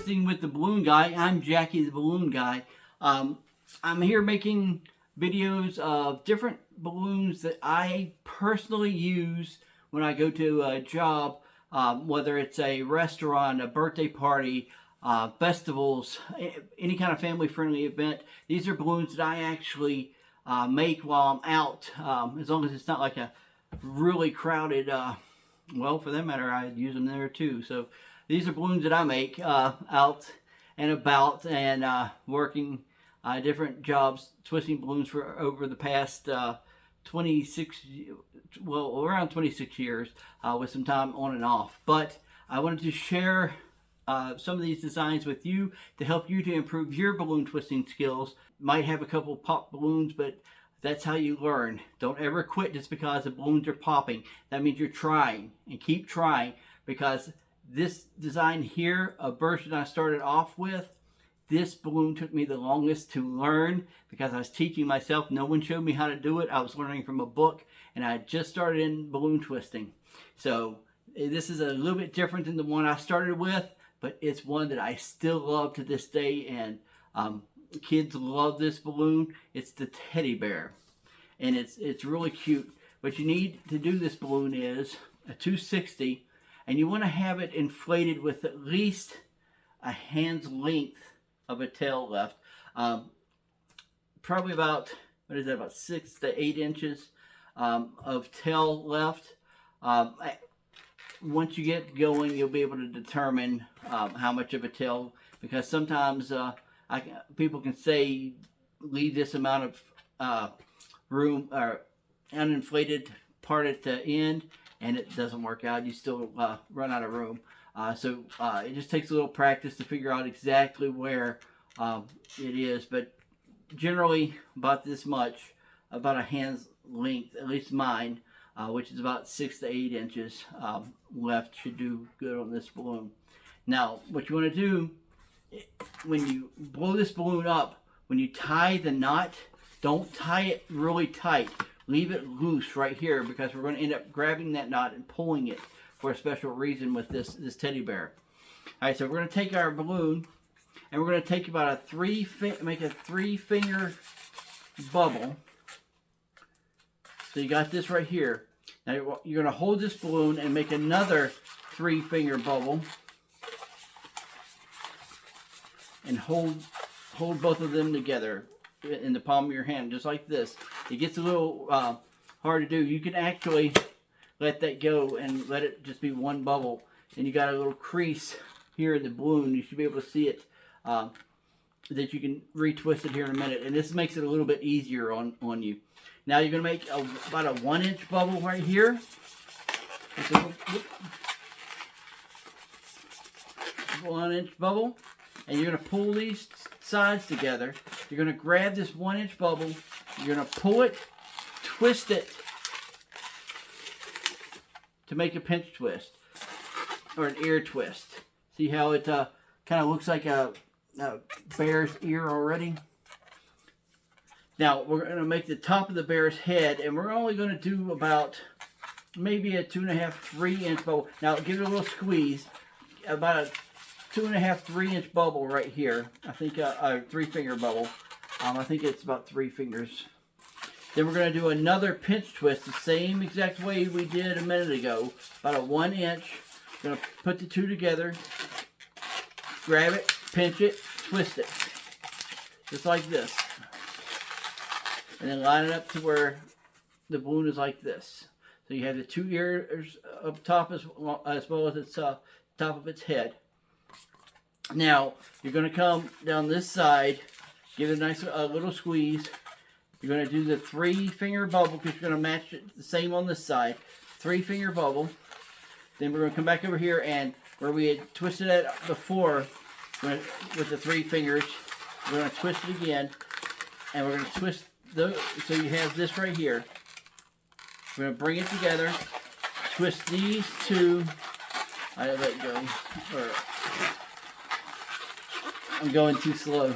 Twisting with the Balloon Guy. I'm Jackie the Balloon Guy. I'm here making videos of different balloons that I personally use when I go to a job, whether it's a restaurant, a birthday party, festivals, any kind of family-friendly event. These are balloons that I actually make while I'm out, as long as it's not like a really crowded, well, for that matter, I use them there too. So these are balloons that I make out and about and working different jobs, twisting balloons for over the past 26, well, around 26 years, with some time on and off. But I wanted to share some of these designs with you to help you to improve your balloon twisting skills. Might have a couple pop balloons, but that's how you learn. Don't ever quit just because the balloons are popping. That means you're trying, and keep trying, because this design here, a version I started off with, this balloon took me the longest to learn because I was teaching myself. No one showed me how to do it. I was learning from a book, and I just started in balloon twisting. So this is a little bit different than the one I started with, but it's one that I still love to this day, and kids love this balloon. It's the teddy bear, and it's really cute. What you need to do this balloon is a 260, and you want to have it inflated with at least a hand's length of a tail left. Probably about, what is that, about 6 to 8 inches of tail left. Once you get going, you'll be able to determine how much of a tail, because sometimes people can say leave this amount of room or uninflated part at the end, and it doesn't work out. You still run out of room. So it just takes a little practice to figure out exactly where it is, but generally about this much, about a hand's length, at least mine, which is about 6 to 8 inches left, should do good on this balloon. Now, what you want to do when you blow this balloon up, when you tie the knot, don't tie it really tight. Leave it loose right here, because we're going to end up grabbing that knot and pulling it for a special reason with this teddy bear. All right, so we're going to take our balloon, and we're going to take about make a 3-finger bubble. So you got this right here. Now you're going to hold this balloon and make another 3-finger bubble, and hold both of them together in the palm of your hand, just like this. It gets a little hard to do. You can actually let that go and let it just be one bubble, and you got a little crease here in the balloon. You should be able to see it, that you can retwist it here in a minute, and this makes it a little bit easier on you. Now you're going to make about a 1-inch bubble right here. 1-inch bubble, and you're going to pull these sides together. You're going to grab this 1-inch bubble, you're going to pull it, twist it to make a pinch twist, or an ear twist. See how it kind of looks like a bear's ear already? Now we're going to make the top of the bear's head, and we're only going to do about maybe a 2.5, 3-inch bubble. Now give it a little squeeze, about a 2.5, 3-inch bubble right here. I think a 3-finger bubble. I think it's about 3 fingers. Then we're going to do another pinch twist the same exact way we did a minute ago. About a 1-inch. Going to put the two together, grab it, pinch it, twist it. Just like this. And then line it up to where the balloon is like this. So you have the 2 ears up top as well as its top of its head. Now, you're going to come down this side, give it a nice little squeeze. You're going to do the 3-finger bubble, because you're going to match it the same on this side. 3-finger bubble. Then we're going to come back over here, and where we had twisted it before with the 3 fingers, we're going to twist it again, and we're going to twist so you have this right here. We're going to bring it together, twist these two. I let it go. I'm going too slow.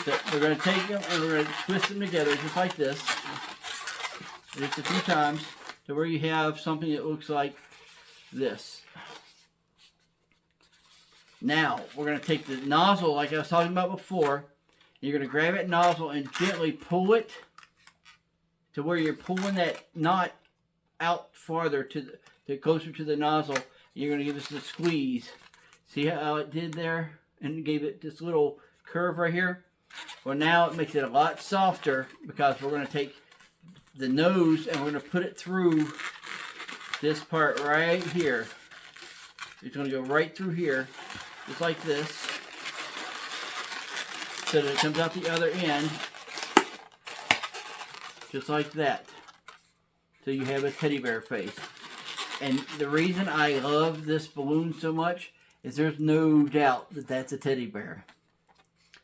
So we're going to take them and we're going to twist them together just like this. Just a few times to where you have something that looks like this. Now, we're going to take the nozzle like I was talking about before. You're going to grab that nozzle and gently pull it to where you're pulling that knot out farther to closer to the nozzle. You're going to give this a squeeze. See how it did there? And gave it this little curve right here. Well, now it makes it a lot softer because we're going to take the nose and we're going to put it through this part right here. It's going to go right through here, just like this, so that it comes out the other end, just like that. So you have a teddy bear face. And the reason I love this balloon so much is there's no doubt that that's a teddy bear.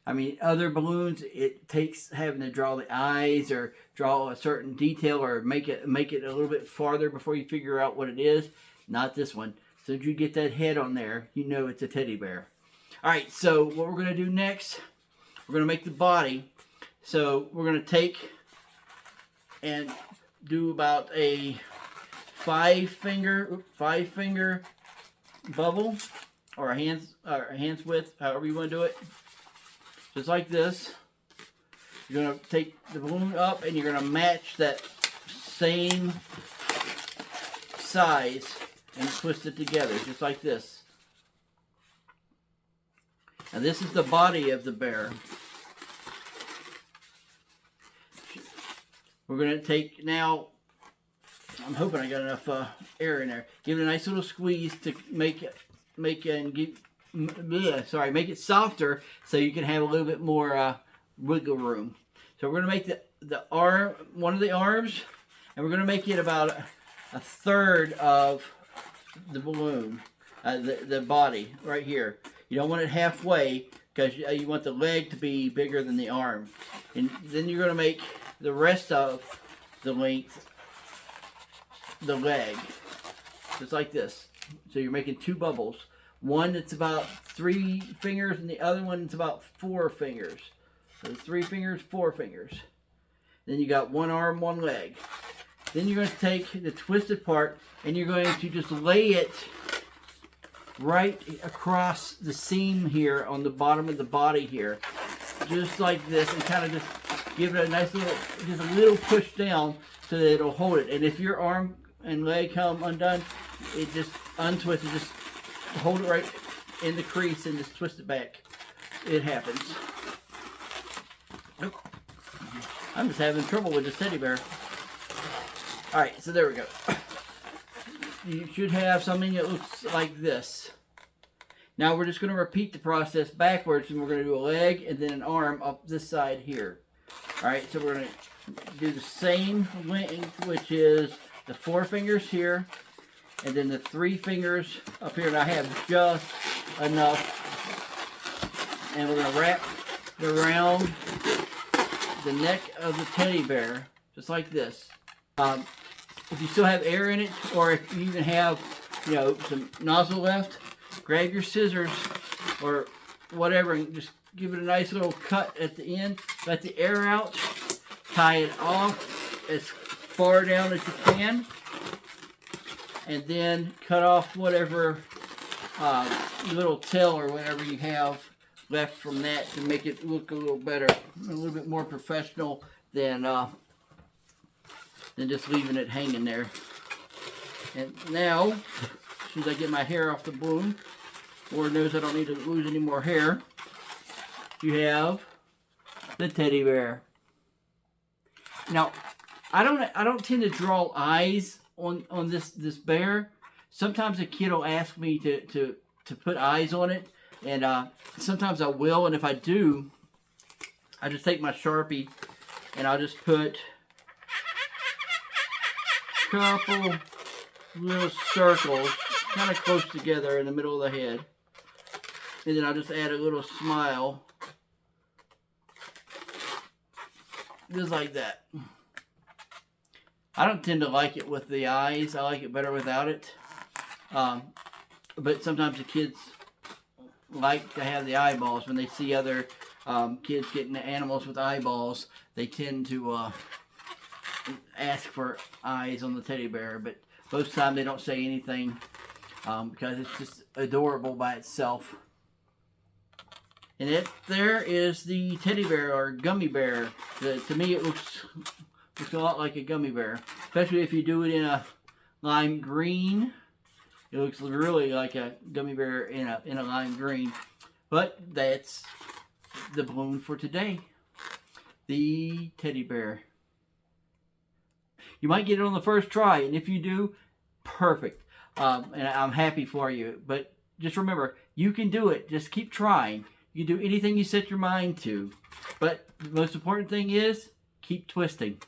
I mean, other balloons, it takes having to draw the eyes or draw a certain detail or make it a little bit farther before you figure out what it is. Not this one. So if you get that head on there, you know it's a teddy bear. All right, so what we're going to do next, we're going to make the body. So we're going to take and do about a five finger bubble, or a hand's width, however you want to do it. Just like this. You're going to take the balloon up and you're going to match that same size and twist it together, just like this. And this is the body of the bear. We're going to take now, I'm hoping I got enough air in there. Give it a nice little squeeze to make it softer so you can have a little bit more wiggle room. So we're going to make the arm, one of the arms, and we're going to make it about a third of the balloon, the body right here. You don't want it halfway because you want the leg to be bigger than the arm. And then you're going to make the rest of the length the leg, just like this. So you're making two bubbles. One that's about 3 fingers and the other one that's about 4 fingers. So 3 fingers, 4 fingers. Then you got one arm, one leg. Then you're going to take the twisted part and you're going to just lay it right across the seam here on the bottom of the body here. Just like this, and kind of just give it a nice little, just a little push down so that it'll hold it. And if your arm and leg come undone, it just untwists, just hold it right in the crease and just twist it back. It happens. Nope. I'm just having trouble with this teddy bear. Alright, so there we go. You should have something that looks like this. Now we're just going to repeat the process backwards, and we're going to do a leg and then an arm up this side here. Alright, so we're going to do the same length, which is the 4 fingers here, and then the 3 fingers up here, and I have just enough. And we're going to wrap around the neck of the teddy bear, just like this. If you still have air in it, or if you even have, some nozzle left, grab your scissors or whatever and just give it a nice little cut at the end. Let the air out. Tie it off as far down as you can. And then cut off whatever little tail or whatever you have left from that to make it look a little better, a little bit more professional than just leaving it hanging there. And now, as soon as I get my hair off the balloon, Lord knows I don't need to lose any more hair, you have the teddy bear. Now, I don't tend to draw eyes on this bear. Sometimes a kid will ask me to put eyes on it, and sometimes I will, and if I do, I just take my Sharpie and I'll just put a couple little circles kind of close together in the middle of the head, and then I'll just add a little smile just like that. I don't tend to like it with the eyes. I like it better without it, but sometimes the kids like to have the eyeballs. When they see other kids getting animals with eyeballs, they tend to ask for eyes on the teddy bear, but most of the time they don't say anything because it's just adorable by itself. And it there is the teddy bear or gummy bear. To me, it looks a lot like a gummy bear, especially if you do it in a lime green. It looks really like a gummy bear in a lime green. But that's the balloon for today. The teddy bear. You might get it on the first try, and if you do, perfect. And I'm happy for you. But just remember, you can do it. Just keep trying. You can do anything you set your mind to. But the most important thing is, keep twisting.